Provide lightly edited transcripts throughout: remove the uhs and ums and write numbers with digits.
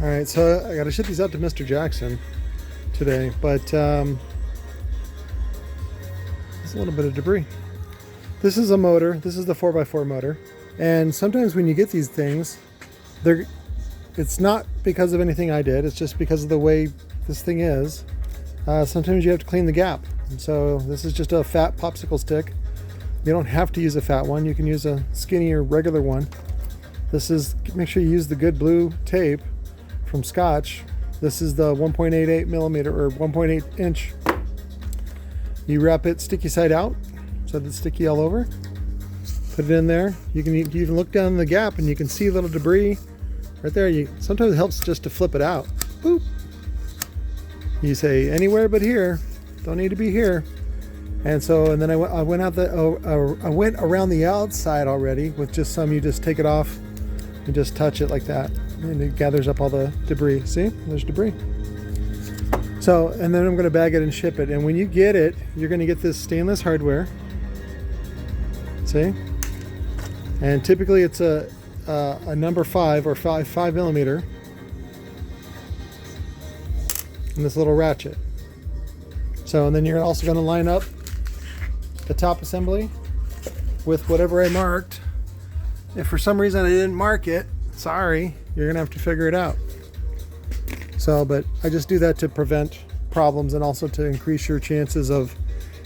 All right, so I got to ship these out to Mr. Jackson today, but there's a little bit of debris. This is a motor. This is the 4x4 motor. And sometimes when you get these things, it's not because of anything I did. It's just because of the way this thing is. Sometimes you have to clean the gap. And so this is just a fat popsicle stick. You don't have to use a fat one. You can use a skinnier regular one. This is, make sure you use the good blue tape from Scotch. This is the 1.88 millimeter or 1.8 inch. You wrap it sticky side out so that it's sticky all over. Put it in there. You can even look down the gap and you can see a little debris right there. Sometimes it helps just to flip it out. Boop. You say anywhere but here. Don't need to be here. And then I went around the outside already with just some. You just take it off and just touch it like that, and it gathers up all the debris. See, there's debris. So, and then I'm going to bag it and ship it. And when you get it, you're going to get this stainless hardware. See, and typically it's a number 5 or 5 millimeter, and this little ratchet. So, and then you're also going to line up the top assembly with whatever I marked. If for some reason I didn't mark it, sorry, you're gonna have to figure it out. So, but I just do that to prevent problems and also to increase your chances of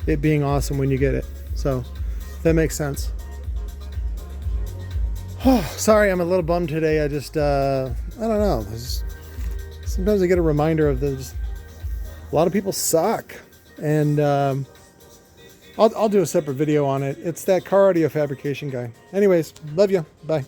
it being awesome when you get it. So that makes sense. Oh, sorry, I'm a little bummed today. I just, I don't know. Sometimes I get a reminder of this. A lot of people suck. And I'll do a separate video on it. It's that car audio fabrication guy. Anyways, love you. Bye.